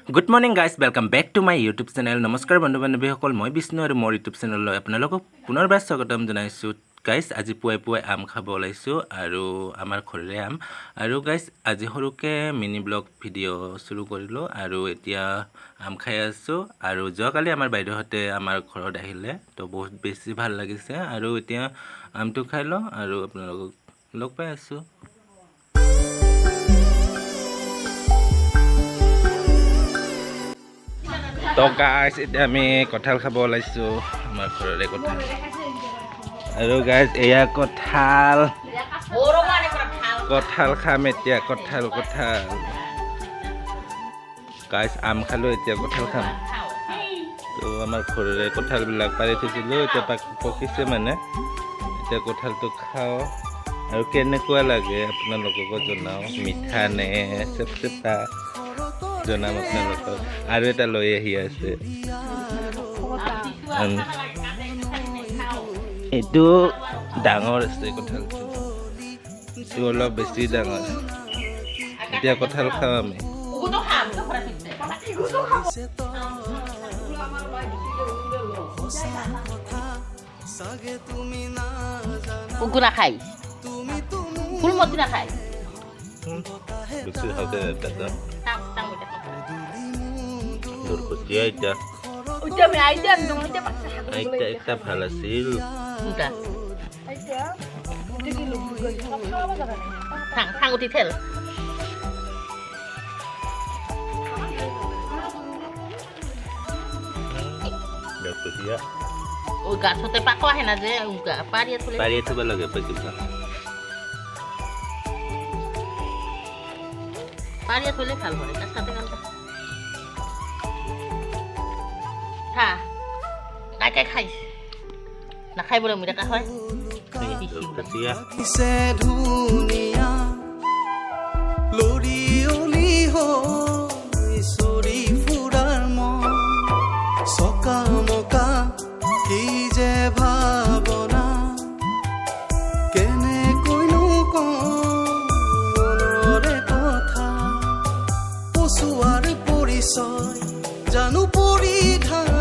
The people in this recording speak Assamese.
Good morning guys welcome back to my YouTube channel নমস্কাৰ বন্ধু বান্ধৱীসকল মই বিষ্ণু আৰু মোৰ ইউটিউব চেনেললৈ আপোনালোকক পুনৰবাৰ স্বাগতম জনাইছোঁ গাইজ আজি পুৱাই পুৱাই আম খাব ওলাইছোঁ আৰু আমাৰ ঘৰৰে আম আৰু গাইজ আজি সৰুকৈ মিনি ব্লগ ভিডিঅ' শুৰু কৰিলোঁ আৰু এতিয়া আম খাই আছোঁ আৰু যোৱাকালি আমাৰ বাইদেউহঁতে আমাৰ ঘৰত আহিলে তো বহুত বেছি ভাল লাগিছে আৰু এতিয়া আমটো খাই লওঁ আৰু আপোনালোকক লগ পাই আছোঁ। তো গাইজ এতিয়া আমি কঁঠাল খাব ওলাইছোঁ আমাৰ ঘৰৰে কঁঠাল আৰু গাইজ এয়া কঁঠাল খাম এতিয়া কঁঠাল গাইজ আম খালোঁ এতিয়া কঁঠাল খাম তো আমাৰ ঘৰৰে কঁঠালবিলাক পাৰি থৈছিলোঁ এতিয়া পকিছে মানে এতিয়া কঁঠালটো খাওঁ আৰু কেনেকুৱা লাগে আপোনালোককো জনাওঁ মিঠা নে চেপচেপা জনাম আপোনালোকক আৰু এটা লৈ আহি আছে এইটো ডাঙৰ আছে কঁঠালটো এইটো অলপ বেছি ডাঙৰ এতিয়া কঁঠাল খাওঁ আমি উগু নাখাই ফুলমতি নাখাই বেছি খাওঁতে দাদা দুৰ্গতীয়া এতিয়া একটা ভাল আছিল থাং উঠি থেল দুৰ্গতীয়া গাছতে পাকো আহে না যে পাৰিয়ে থ'ব লাগে কিবা পাৰিয়ে থলে ভাল হয় গাছতে হা কাকে খাইছ নাখাই বোলে মই দেখা হয় ধুনীয়া লৰি অলি হৈ চৰি ফুৰাৰ মন চকা মকা কি যে ভাৱনা কেনেকৈনো কৰে কথা পচুৱাৰ পৰিচয় জানো পৰিধান